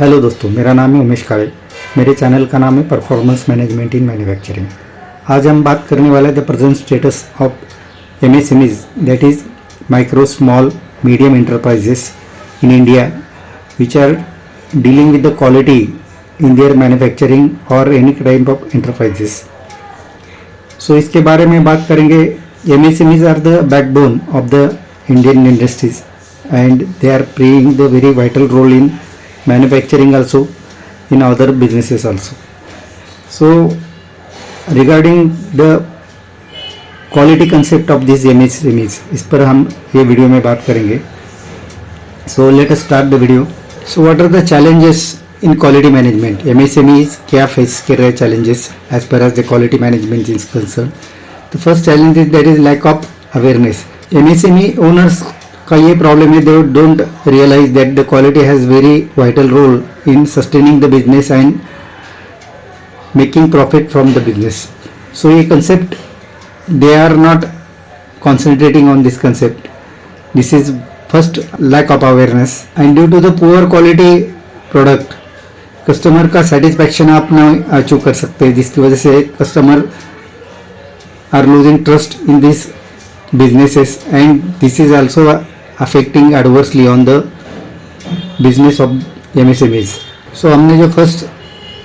Hello दोस्तों, मेरा नाम है उमेश काळे। मेरे चैनल का नाम है परफॉर्मेंस मैनेजमेंट इन मैन्युफैक्चरिंग। आज हम बात करने वाले the present status of MSMEs, that is micro small medium enterprises in India which are dealing with the quality in their manufacturing और any type of enterprises. So इसके बारे में बात करेंगे। MSMEs are the backbone of the Indian industries and they are playing the very vital role in manufacturing also, in other businesses also. So regarding the quality concept of these MSMEs, इस पर हम ये video में बात करेंगे। So let us start the video. So what are the challenges in quality management? MSMEs क्या face कर रहे challenges as far as the quality management is concerned? The first challenge is that is lack of awareness. MSME owners का ये problem है, they don't realise that the quality has very vital role in sustaining the business and making profit from the business. So ये concept they are not concentrating on this concept. This is first lack of awareness and due to the poor quality product customer का satisfaction आप ना achieve कर सकते हैं, जिसकी वजह से customer are losing trust in this businesses and this is also affecting adversely on the business of MSMEs. So हमने जो फर्स्ट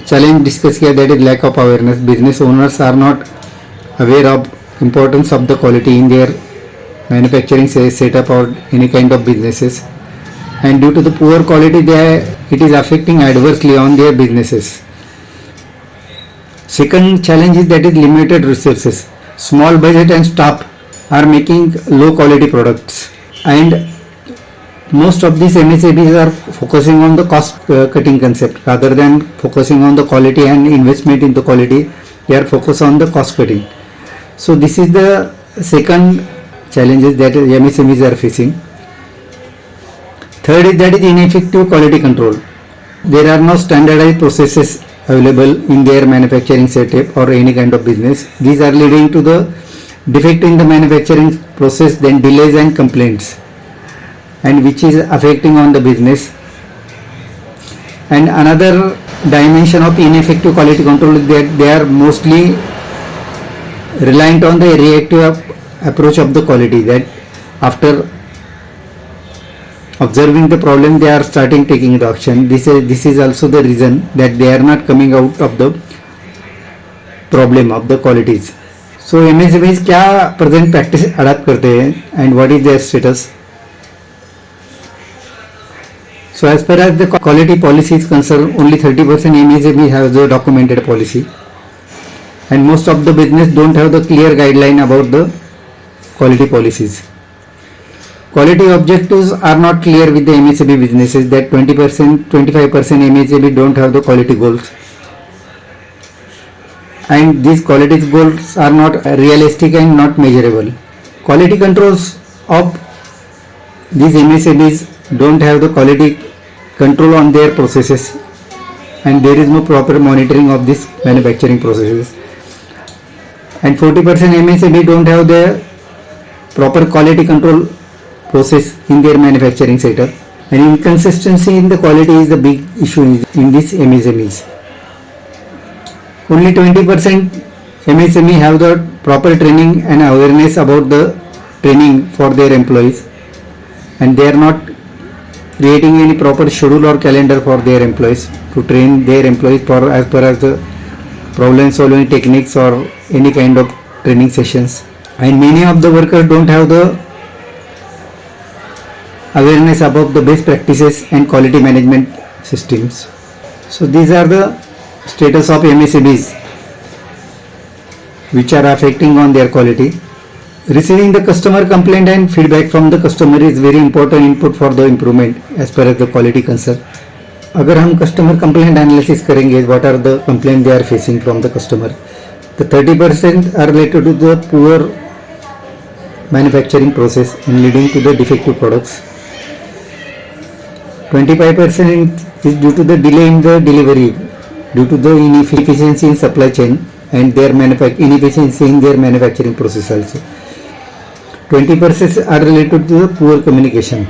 चैलेंज डिस्कस किया that is lack of awareness. Business owners are not aware of importance of the quality in their manufacturing setup और any kind of businesses and due to the poor quality it is affecting adversely on their businesses. Second challenge is that is limited resources. Small budget and staff are making low quality products and most of these MSMEs are focusing on the cost cutting concept rather than focusing on the quality and investment in the quality. They are focused on the cost cutting. So this is the second challenges that MSMEs are facing. Third is that is ineffective quality control. There are no standardized processes available in their manufacturing setup or any kind of business. These are leading to the defect in the manufacturing process, then delays and complaints, and which is affecting on the business. And another dimension of ineffective quality control is that they are mostly reliant on the reactive approach of the quality, that after observing the problem they are starting taking the action. This is also the reason that they are not coming out of the problem of the qualities. So MSMEs क्या present practice adopt करते हैं and what is their status? So as far as the quality policy is concerned, only 30% MSME have the documented policy and most of the business don't have the clear guideline about the quality policies. Quality objectives are not clear with the MSME businesses, that 20%, 25% MSME don't have the quality goals. And these quality goals are not realistic and not measurable. Quality controls of these MSMEs don't have the quality control on their processes and there is no proper monitoring of these manufacturing processes. And 40% MSME don't have the proper quality control process in their manufacturing setup, and inconsistency in the quality is the big issue in these MSMEs. Only 20% MSME have the proper training and awareness about the training for their employees, and they are not creating any proper schedule or calendar for their employees to train their employees for as per as the problem solving techniques or any kind of training sessions. And many of the workers don't have the awareness about the best practices and quality management systems. So these are the status of MSMEs which are affecting on their quality. Receiving the customer complaint and feedback from the customer is very important input for the improvement as far as the quality concerned. अगर हम customer complaint analysis करेंगे, what are the complaint they are facing from the customer, the 30% are related to the poor manufacturing process and leading to the defective products. 25% is due to the delay in the delivery due to the inefficiency in supply chain and their inefficiency in their manufacturing process also. 20% are related to the poor communication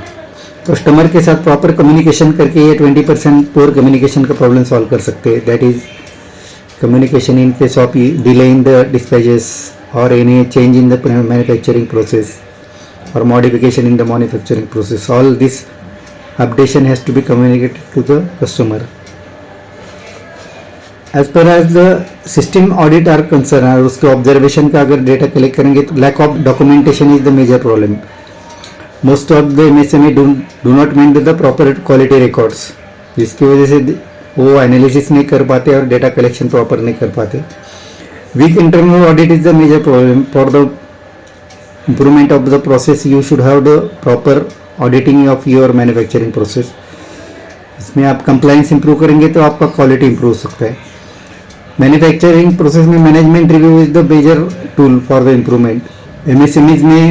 customer के साथ proper communication करके ये 20% poor communication का problem solve कर सकते हैं. That is communication in case of delay in the dispatches और any change in the manufacturing process or modification in the manufacturing process. All this updation has to be communicated to the customer. As far as the system audit are concerned, और उसके observation का अगर data collect करेंगे तो lack of documentation is the major problem. Most of the MSME do not maintain the proper quality records, जिसकी वजह से वो एनालिसिस नहीं कर पाते और डेटा कलेक्शन प्रॉपर नहीं कर पाते. Weak internal audit is the major problem. For the improvement of the process you should have the proper auditing of your manufacturing process. इसमें आप compliance improve करेंगे तो आपका quality improve हो सकता है. Manufacturing process में management review is the major tool for the improvement. MSMEs में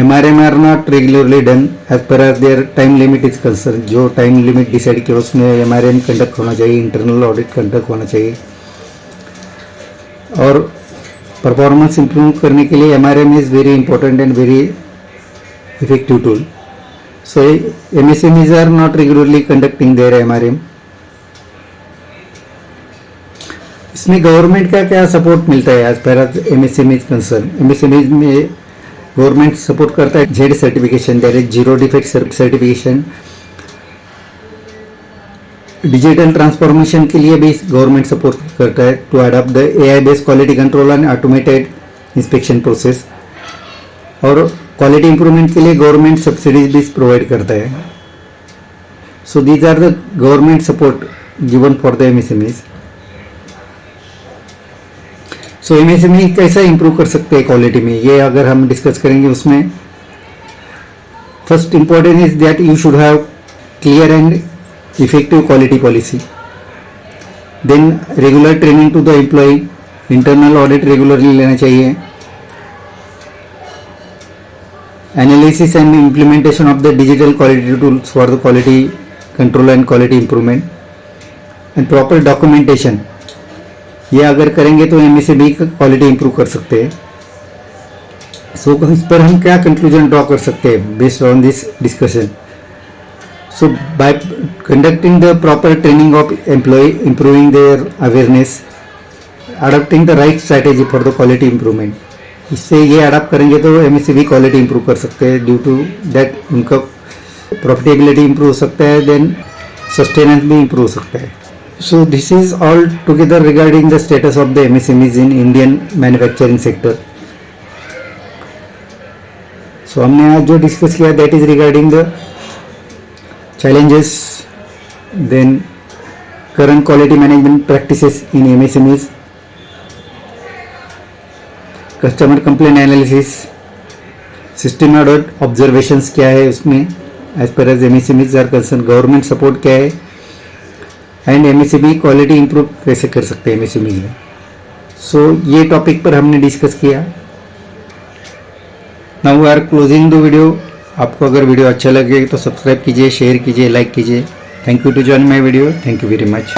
MRM are not regularly done as per as their time limit is concerned. जो time limit decide किया उसमें MRM conduct होना चाहिए, internal audit conduct होना चाहिए. और performance improve करने के लिए MRM is very important and very effective tool. So MSMEs are not regularly conducting their MRM. इसमें गवर्नमेंट का क्या सपोर्ट मिलता है as per as MSMEs concern. MSMEs में गवर्नमेंट सपोर्ट करता है Z certification, that is zero defect certification. Digital transformation के लिए भी गवर्नमेंट सपोर्ट करता है to adopt the AI based quality control and automated inspection process. और क्वालिटी इंप्रूवमेंट के लिए गवर्नमेंट सब्सिडीज भी प्रोवाइड करता है. So these are the government support given for the MSMEs. So MSME कैसा इंप्रूव कर सकते हैं क्वालिटी में, ये अगर हम डिस्कस करेंगे उसमें first important is that you should have clear and effective quality policy. Then regular training to the employee. Internal audit regularly लेना चाहिए. Analysis and implementation of the digital quality tools for the quality control and quality improvement. And proper documentation. ये अगर करेंगे तो MSME का quality improve कर सकते हैं. सो इस पर हम क्या कंक्लूजन ड्रॉ कर सकते हैं based on this discussion. So by conducting the proper training of employee, improving their awareness, adopting the right strategy for the quality improvement. इससे ये अडॉप्ट करेंगे तो MSME क्वालिटी इंप्रूव कर सकते हैं. ड्यू टू दैट उनका प्रॉफिटेबिलिटी इंप्रूव हो सकता है, देन सस्टेनेंस भी इंप्रूव हो सकता है. So this is all together regarding the status of the MSMEs in Indian manufacturing sector. So हमने आज जो डिस्कस किया that is regarding the challenges, then current quality management practices in MSMEs, customer complaint analysis, system audit observations क्या है उसमें as per as MSMEs are concerned, government support क्या है, and MSME quality improve कैसे कर सकते हैं MSMEs में. So ये टॉपिक पर हमने डिस्कस किया. Now we are closing the video. आपको अगर वीडियो अच्छा लगे तो सब्सक्राइब कीजिए, शेयर कीजिए, लाइक कीजिए. Thank you to join my video. Thank you very much.